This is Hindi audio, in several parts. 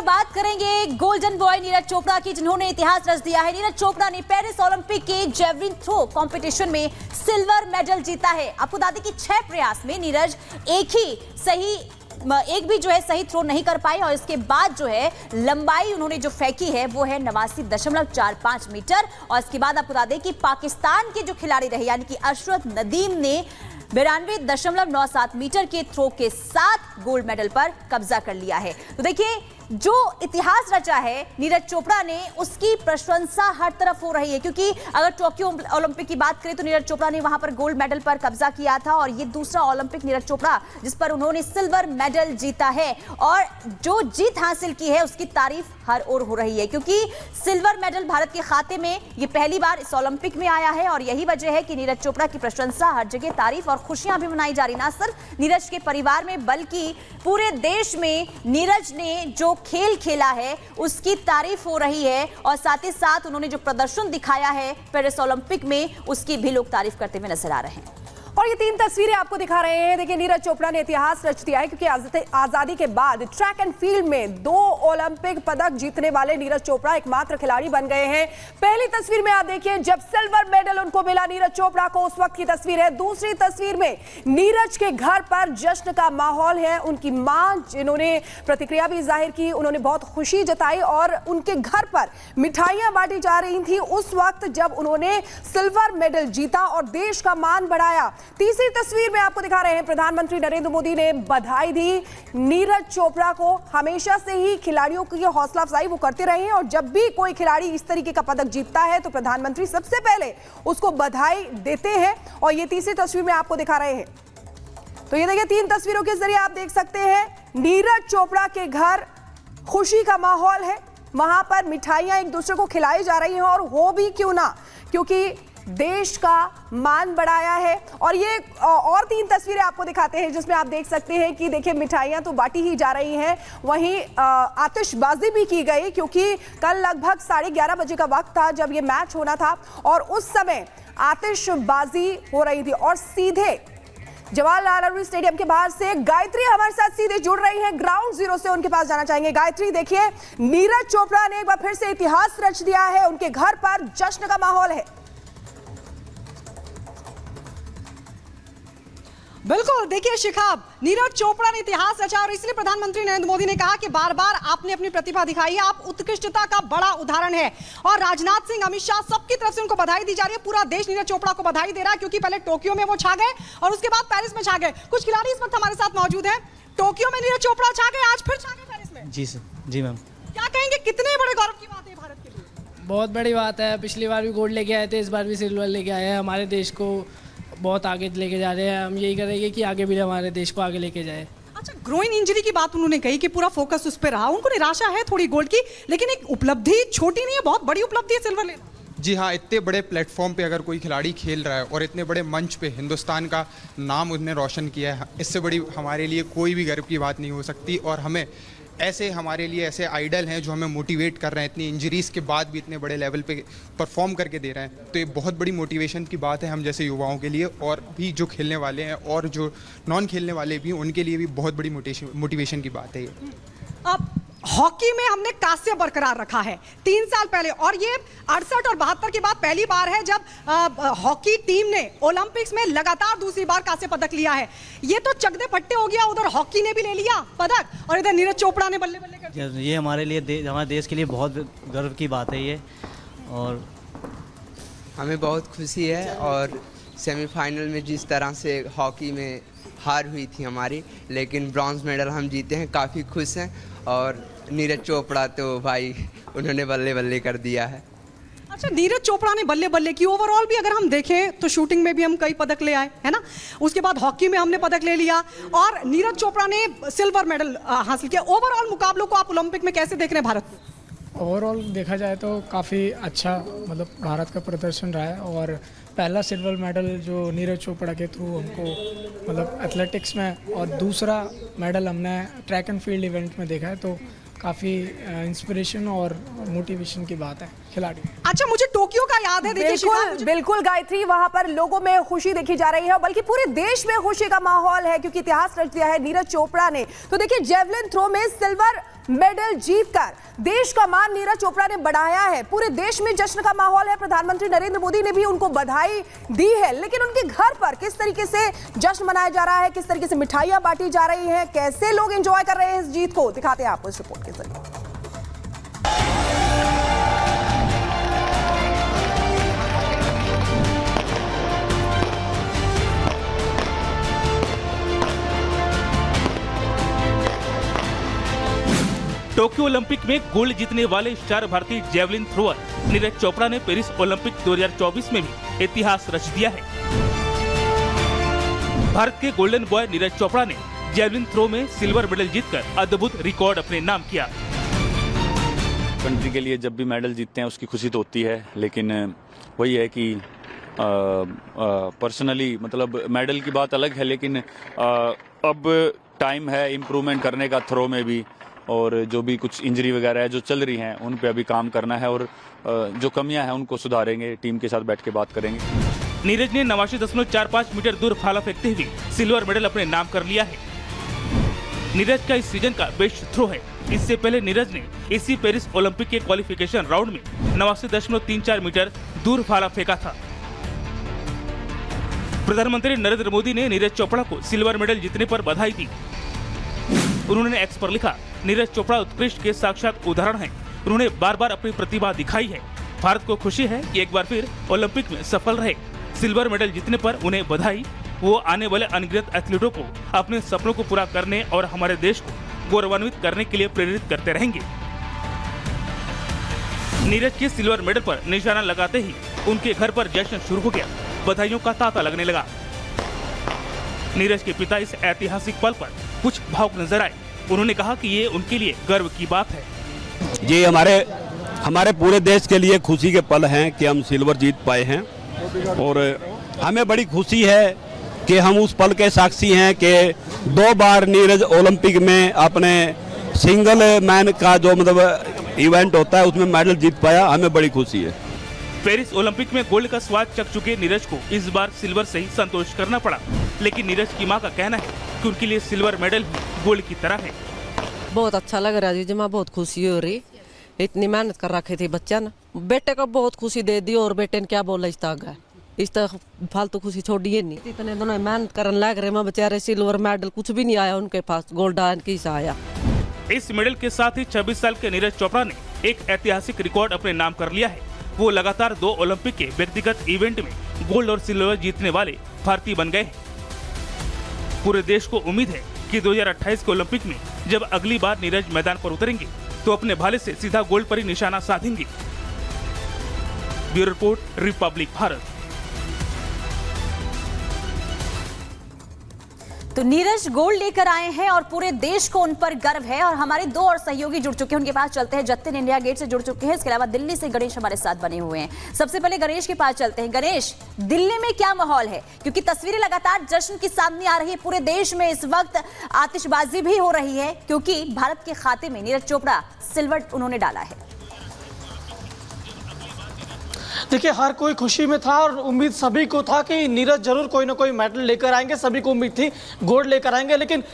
बात करेंगे गोल्डन बॉय नीरज चोपड़ा की, जिन्होंने इतिहास रच दिया है। नीरज चोपड़ा ने पेरिस ओलंपिक के जेवलिन थ्रो कंपटीशन में सिल्वर मेडल जीता है। आपको बता दें कि 6 प्रयास में नीरज एक भी जो है सही थ्रो नहीं कर पाए और इसके बाद जो है लंबाई उन्होंने जो फेंकी है वो है 89.45 मीटर। और इसके बाद आपको बता दें कि पाकिस्तान के जो खिलाड़ी रहे यानी कि अशरफ नदीम ने 92.97 मीटर के थ्रो के साथ गोल्ड मेडल पर कब्जा कर लिया है। तो देखिए, जो इतिहास रचा है नीरज चोपड़ा ने, उसकी प्रशंसा हर तरफ हो रही है। क्योंकि अगर टोक्यो ओलंपिक की बात करें तो नीरज चोपड़ा ने वहां पर गोल्ड मेडल पर कब्जा किया था और ये दूसरा ओलंपिक नीरज चोपड़ा जिस पर उन्होंने सिल्वर मेडल जीता है। और जो जीत हासिल की है उसकी तारीफ हर ओर हो रही है, क्योंकि सिल्वर मेडल भारत के खाते में ये पहली बार इस ओलंपिक में आया है। और यही वजह है कि नीरज चोपड़ा की प्रशंसा हर जगह, तारीफ और खुशियां भी मनाई जा रही। ना सिर्फ नीरज के परिवार में बल्कि पूरे देश में नीरज ने जो खेल खेला है उसकी तारीफ हो रही है। और साथ ही साथ उन्होंने जो प्रदर्शन दिखाया है पेरिस ओलंपिक में, उसकी भी लोग तारीफ करते हुए नजर आ रहे हैं। और ये 3 तस्वीरें आपको दिखा रहे हैं। देखिए, नीरज चोपड़ा ने इतिहास रच दिया है, क्योंकि आजादी के बाद ट्रैक एंड फील्ड में 2 ओलंपिक पदक जीतने वाले नीरज चोपड़ा एकमात्र खिलाड़ी बन गए हैं। पहली तस्वीर में आप देखिए जब सिल्वर मेडल उनको मिला नीरज चोपड़ा को, उस वक्त की तस्वीर है। दूसरी तस्वीर में नीरज के घर पर जश्न का माहौल है। उनकी मां, जिन्होंने प्रतिक्रिया भी जाहिर की, उन्होंने बहुत खुशी जताई और उनके घर पर मिठाइयां बांटी जा रही थी उस वक्त जब उन्होंने सिल्वर मेडल जीता और देश का मान बढ़ाया। तीसरी तस्वीर में आपको दिखा रहे हैं प्रधानमंत्री नरेंद्र मोदी ने बधाई दी नीरज चोपड़ा को। हमेशा से ही खिलाड़ियों की हौसला अफजाई वो करते रहे हैं और जब भी कोई खिलाड़ी इस तरीके का पदक जीतता है तो प्रधानमंत्री सबसे पहले उसको बधाई देते हैं। और ये तीसरी तस्वीर में आपको दिखा रहे हैं। तो ये देखिए, 3 तस्वीरों के जरिए आप देख सकते हैं नीरज चोपड़ा के घर खुशी का माहौल है। वहां पर मिठाइयां एक दूसरे को खिलाई जा रही हैं और हो भी क्यों ना, क्योंकि देश का मान बढ़ाया है। और ये और 3 तस्वीरें आपको दिखाते हैं जिसमें आप देख सकते हैं कि देखिए मिठाइयां तो बांटी ही जा रही हैं, वहीं आतिशबाजी भी की गई, क्योंकि कल लगभग 11:30 बजे का वक्त था जब ये मैच होना था और उस समय आतिशबाजी हो रही थी। और सीधे जवाहरलाल नेहरू स्टेडियम के बाहर से गायत्री हमारे साथ सीधे जुड़ रही है, ग्राउंड जीरो से उनके पास जाना चाहेंगे। गायत्री, देखिए नीरज चोपड़ा ने एक बार फिर से इतिहास रच दिया है, उनके घर पर जश्न का माहौल है। बिल्कुल, देखिए शिखाब, नीरज चोपड़ा ने इतिहास रचा और इसलिए प्रधानमंत्री नरेंद्र मोदी ने कहा कि बार बार आपने अपनी प्रतिभा दिखाई है, आप उत्कृष्टता का बड़ा उदाहरण है। और राजनाथ सिंह, अमित शाह, सबकी तरफ से उनको बधाई दी जा रही है। पूरा देश नीरज चोपड़ा को बधाई दे रहा है, क्योंकि पहले टोक्यो में वो छा गए और उसके बाद पेरिस में छा गए। कुछ खिलाड़ी इस वक्त हमारे साथ मौजूद हैं। टोक्यो में नीरज चोपड़ा छा गए, आज फिर छा गए पेरिस में। जी सर, जी मैम। क्या कहेंगे, कितने बड़े गौरव की बात है भारत के लिए? बहुत बड़ी बात है। पिछली बार भी गोल्ड लेके आए थे, इस बार भी सिल्वर लेके आए हैं। हमारे देश को बहुत आगे लेके जा रहे हैं। हम यही करेंगे कि आगे भी हमारे देश को आगे लेके जाए। अच्छा, ग्रोइन इंजरी की बात उन्होंने कही कि पूरा फोकस उस पर रहा। उनको निराशा है थोड़ी गोल्ड की, लेकिन एक उपलब्धि छोटी नहीं है, बहुत बड़ी उपलब्धि है सिल्वर लेना। जी हाँ, इतने बड़े प्लेटफॉर्म पे अगर कोई खिलाड़ी खेल रहा है और इतने बड़े मंच पे हिंदुस्तान का नाम उसने रोशन किया है, इससे बड़ी हमारे लिए कोई भी गर्व की बात नहीं हो सकती। और हमें हमारे लिए ऐसे आइडल हैं जो हमें मोटिवेट कर रहे हैं, इतनी इंजरीज़ के बाद भी इतने बड़े लेवल पे परफॉर्म करके दे रहे हैं। तो ये बहुत बड़ी मोटिवेशन की बात है हम जैसे युवाओं के लिए, और भी जो खेलने वाले हैं और जो नॉन खेलने वाले भी, उनके लिए भी बहुत बड़ी मोटिवेशन की बात है ये। अब हॉकी में हमने कांस्य बरकरार रखा है 3 साल पहले, और ये 68 और 72 के बाद पहली बार है जब हॉकी टीम ने ओलंपिक्स में लगातार दूसरी बार कांस्य पदक लिया है। ये तो चकदे पट्टे हो गया, उधर हॉकी ने भी ले लिया पदक और इधर नीरज चोपड़ा ने बल्ले बल्ले कर दिया। ये हमारे लिए हमारे देश के लिए बहुत गर्व की बात है ये, और हमें बहुत खुशी है। और सेमीफाइनल में जिस तरह से हॉकी में हार हुई थी हमारी, लेकिन ब्रॉन्ज मेडल हम जीते हैं, काफ़ी खुश हैं। और नीरज चोपड़ा तो भाई उन्होंने बल्ले बल्ले कर दिया है। अच्छा, नीरज चोपड़ा ने बल्ले बल्ले की। ओवरऑल भी अगर हम देखें तो शूटिंग में भी हम कई पदक ले आए, है ना। उसके बाद हॉकी में हमने पदक ले लिया और नीरज चोपड़ा ने सिल्वर मेडल हासिल किया। ओवरऑल मुकाबलों को आप ओलंपिक में कैसे देख रहे हैं भारत को? ओवरऑल देखा जाए तो काफ़ी अच्छा मतलब भारत का प्रदर्शन रहा है। और पहला सिल्वर मेडल जो नीरज चोपड़ा के थ्रू हमको मतलब एथलेटिक्स में, और दूसरा मेडल हमने ट्रैक एंड फील्ड इवेंट में देखा है। तो काफ़ी इंस्पिरेशन और मोटिवेशन की बात है खिलाड़ी। अच्छा, मुझे टोक्यो का याद है। देखिए शिखा, बिल्कुल बिल्कुल गायत्री, वहां पर लोगों में खुशी देखी जा रही है, बल्कि पूरे देश में खुशी का माहौल है क्योंकि इतिहास रच दिया है नीरज चोपड़ा ने। तो देखिए, जेवलिन थ्रो में सिल्वर मेडल जीतकर देश का मान नीरज चोपड़ा ने बढ़ाया है। पूरे देश में जश्न का माहौल है। प्रधानमंत्री नरेंद्र मोदी ने भी उनको बधाई दी है, लेकिन उनके घर पर किस तरीके से जश्न मनाया जा रहा है, किस तरीके से मिठाइयां बांटी जा रही हैं, कैसे लोग एंजॉय कर रहे हैं इस जीत को, दिखाते हैं आपको इस रिपोर्ट के जरिए। टोक्यो ओलंपिक में गोल्ड जीतने वाले स्टार भारतीय जेवलिन थ्रोअर नीरज चोपड़ा ने पेरिस ओलंपिक 2024 में भी इतिहास रच दिया है। भारत के गोल्डन बॉय नीरज चोपड़ा ने जेवलिन थ्रो में सिल्वर मेडल जीतकर अद्भुत रिकॉर्ड अपने नाम किया। कंट्री के लिए जब भी मेडल जीतते हैं उसकी खुशी तो होती है, लेकिन वही है कि पर्सनली मतलब मेडल की बात अलग है, लेकिन अब टाइम है इम्प्रूवमेंट करने का थ्रो में भी, और जो भी कुछ इंजरी वगैरह है जो चल रही हैं उन पे अभी काम करना है, और जो कमियां हैं उनको सुधारेंगे, टीम के साथ बैठ के बात करेंगे। नीरज ने 89.45 मीटर दूर भाला फेंकते हुए सिल्वर मेडल अपने नाम कर लिया है। नीरज का इस सीजन का बेस्ट थ्रो है। इससे पहले नीरज ने इसी पेरिस ओलंपिक के क्वालिफिकेशन राउंड में 89.34 मीटर दूर भाला फेंका था। प्रधानमंत्री नरेंद्र मोदी ने नीरज चोपड़ा को सिल्वर मेडल जीतने पर बधाई दी। उन्होंने एक्स पर लिखा, नीरज चोपड़ा उत्कृष्ट के साक्षात उदाहरण हैं। उन्होंने बार बार अपनी प्रतिभा दिखाई है। भारत को खुशी है कि एक बार फिर ओलंपिक में सफल रहे। सिल्वर मेडल जीतने पर उन्हें बधाई। वो आने वाले अनगिनत एथलीटों को अपने सपनों को पूरा करने और हमारे देश को गौरवान्वित करने के लिए प्रेरित करते रहेंगे। नीरज के सिल्वर मेडल पर निशाना लगाते ही उनके घर पर जश्न शुरू हो गया। बधाइयों का तांता लगने लगा। नीरज के पिता इस ऐतिहासिक पल पर कुछ भावुक नजर आए। उन्होंने कहा कि ये उनके लिए गर्व की बात है। ये हमारे पूरे देश के लिए खुशी के पल हैं कि हम सिल्वर जीत पाए हैं, और हमें बड़ी खुशी है कि हम उस पल के साक्षी हैं कि 2 बार नीरज ओलंपिक में अपने सिंगल मैन का जो मतलब इवेंट होता है उसमें मेडल जीत पाया। हमें बड़ी खुशी है। पेरिस ओलंपिक में गोल्ड का स्वाद चख चुके नीरज को इस बार सिल्वर से ही संतोष करना पड़ा, लेकिन नीरज की मां का कहना है कि उनके लिए सिल्वर मेडल भी गोल्ड की तरह है। बहुत अच्छा लग रहा है जी, मैं बहुत खुशी हो रही। इतनी मेहनत कर रखी थी बच्चा ने, बेटे को बहुत खुशी दे दी, और बेटे ने क्या बोला इस तक फालतू खुशी छोड़िए नहीं। इतने दोनों मेहनत करने लग रहे, मैं बेचारे सिल्वर मेडल कुछ भी नहीं आया उनके पास, गोल्ड किस आया। इस मेडल के साथ ही 26 साल के नीरज चोपड़ा ने एक ऐतिहासिक रिकॉर्ड अपने नाम कर लिया है। वो लगातार 2 ओलंपिक के व्यक्तिगत इवेंट में गोल्ड और सिल्वर जीतने वाले भारतीय बन गए हैं। पूरे देश को उम्मीद है कि 2028 के ओलंपिक में जब अगली बार नीरज मैदान पर उतरेंगे तो अपने भाले से सीधा गोल्ड पर ही निशाना साधेंगे। Bureau report, Republic Bharat. तो नीरज गोल्ड लेकर आए हैं और पूरे देश को उन पर गर्व है। और हमारे 2 और सहयोगी जुड़ चुके हैं, उनके पास चलते हैं। जतिन इंडिया गेट से जुड़ चुके हैं, इसके अलावा दिल्ली से गणेश हमारे साथ बने हुए हैं। सबसे पहले गणेश के पास चलते हैं। गणेश, दिल्ली में क्या माहौल है? क्योंकि तस्वीरें लगातार जश्न की सामने आ रही है। पूरे देश में इस वक्त आतिशबाजी भी हो रही है क्योंकि भारत के खाते में नीरज चोपड़ा सिल्वर उन्होंने डाला है। देखिए, हर कोई खुशी में था और उम्मीद सभी को था कि नीरज जरूर कोई ना कोई मेडल लेकर आएंगे। सभी को उम्मीद थी गोल्ड लेकर आएंगे, लेकिन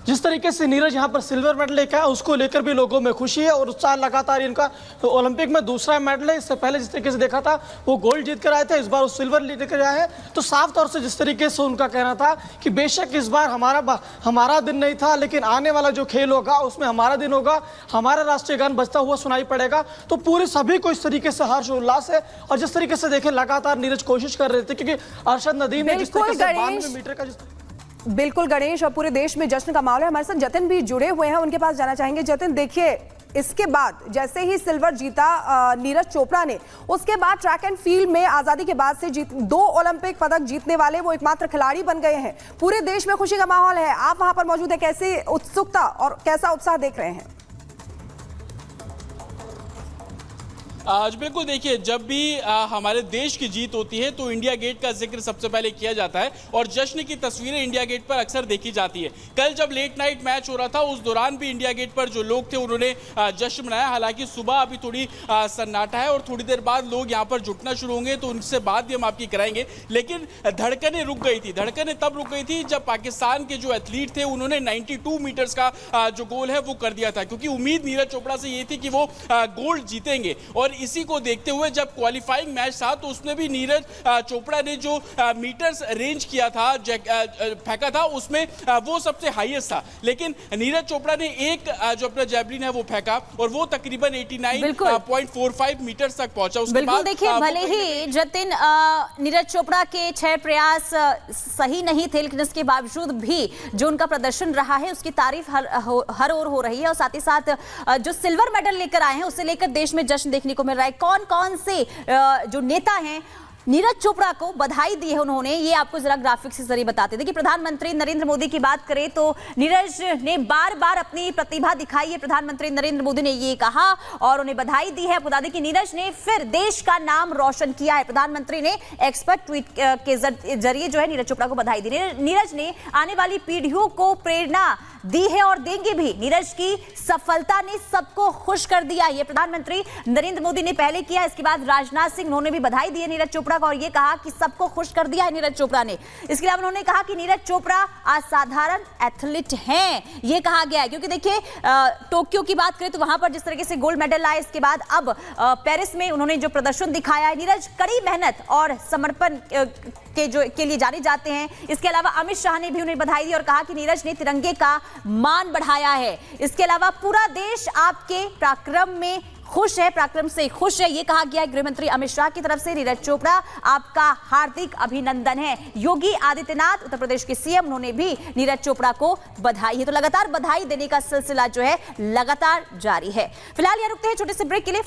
जिस तरीके से नीरज यहाँ पर सिल्वर मेडल लेकर आया उसको लेकर भी लोगों में खुशी है और उत्साह। लगातार इनका ओलंपिक में दूसरा मेडल है। इससे पहले जिस तरीके से देखा था वो गोल्ड जीत कर आए थे, इस बार वो सिल्वर लेकर आए हैं। तो साफ तौर से जिस तरीके से उनका कहना था कि बेशक इस बार हमारा दिन नहीं था, लेकिन आने वाला जो खेल होगा उसमें हमारा दिन होगा, हमारा राष्ट्रीय गान बजता हुआ सुनाई पड़ेगा। तो पूरे सभी को इस तरीके से हर्ष उल्लास है। और जिस तरीके से देखें, लगातार नीरज कोशिश कर रहे थे, क्योंकि अरशद नदीम ने जिस तरीके से 92 मीटर का बिल्कुल गणेश, और पूरे देश में जश्न का माहौल है। हमारे साथ जतिन भी जुड़े हुए हैं, उनके पास जाना चाहेंगे। जतिन, देखिए, इसके बाद जैसे ही सिल्वर जीता नीरज चोपड़ा ने, उसके बाद ट्रैक एंड फील्ड में आजादी के बाद से 2 ओलंपिक पदक जीतने वाले वो एकमात्र खिलाड़ी बन गए हैं। पूरे देश में खुशी का माहौल है। आप वहां पर मौजूद है, कैसी उत्सुकता और कैसा उत्साह देख रहे हैं? आज बिल्कुल देखिए, जब भी हमारे देश की जीत होती है तो इंडिया गेट का जिक्र सबसे पहले किया जाता है और जश्न की तस्वीरें इंडिया गेट पर अक्सर देखी जाती है। कल जब लेट नाइट मैच हो रहा था उस दौरान भी इंडिया गेट पर जो लोग थे उन्होंने जश्न मनाया। हालांकि सुबह अभी थोड़ी सन्नाटा है और थोड़ी देर बाद लोग यहाँ पर जुटना शुरू होंगे, तो उनसे बात भी हम आपकी कराएंगे। लेकिन धड़कनें रुक गई थी। धड़कनें तब रुक गई थी जब पाकिस्तान के जो एथलीट थे उन्होंने 92 मीटर्स का जो गोल है वो कर दिया था, क्योंकि उम्मीद नीरज चोपड़ा से ये थी कि वो गोल्ड जीतेंगे। और इसी को देखते हुए जब क्वालिफाइंग मैच था तो उसमें भी नीरज चोपड़ा ने जो मीटर्स रेंज किया था, फेंका था, उसमें वो सबसे हाईएस्ट था। लेकिन नीरज चोपड़ा ने एक जो अपना जैवलिन है वो फेंका और वो तकरीबन 89.45 मीटर्स तक पहुंचा। उसके बाद देखिए, भले ही जतिन नीरज चोपड़ा के 6 प्रयास सही नहीं थे, लेकिन इसके बावजूद भी जो उनका प्रदर्शन रहा है उसकी तारीफ हर ओर हो रही है। और साथ ही साथ जो सिल्वर मेडल लेकर आए हैं उसे लेकर देश में जश्न देखने को मिल रहा है। कौन कौन से जो नेता हैं नीरज चोपड़ा को बधाई दी है उन्होंने, ये आपको जरा ग्राफिक्स के जरिए बताते हैं। देखिए, प्रधानमंत्री नरेंद्र मोदी की बात करें तो नीरज ने बार बार अपनी प्रतिभा दिखाई है। प्रधानमंत्री नरेंद्र मोदी ने ये कहा और उन्हें बधाई दी है। बता दें कि नीरज ने फिर देश का नाम रोशन किया है। प्रधानमंत्री ने एक्सपर्ट ट्वीट के जरिए जो है नीरज चोपड़ा को बधाई दी। नीरज ने आने वाली पीढ़ियों को प्रेरणा दी है और देंगे भी। नीरज की सफलता ने सबको खुश कर दिया। ये प्रधानमंत्री नरेंद्र मोदी ने पहले किया, इसके बाद राजनाथ सिंह, उन्होंने भी बधाई दी है नीरज चोपड़ा को और ये कहा कि सबको खुश कर दिया है नीरज चोपड़ा ने। इसके अलावा उन्होंने कहा कि नीरज चोपड़ा असाधारण एथलीट हैं, ये कहा गया है। क्योंकि देखिए, टोक्यो की बात करें तो वहां पर जिस तरीके से गोल्ड मेडल आए, इसके बाद अब पेरिस में उन्होंने जो प्रदर्शन दिखाया है, नीरज कड़ी मेहनत और समर्पण के लिए जाने जाते हैं। इसके अलावा अमित शाह ने भी उन्हें बधाई दी और कहा कि नीरज ने तिरंगे का मान बढ़ाया है। इसके अलावा पूरा देश आपके पराक्रम में खुश है, पराक्रम से खुश है, ये कहा गया है गृह मंत्री अमित शाह की तरफ से। नीरज चोपड़ा, आपका हार्दिक अभिनंदन है। योगी आदित्यनाथ, उत्तर प्रदेश के सीएम, उन्होंने भी नीरज चोपड़ा को बधाई है। तो लगातार बधाई देने का सिलसिला जो है लगातार जारी है। फिलहाल यहां रुकते हैं छोटे से ब्रेक के लिए।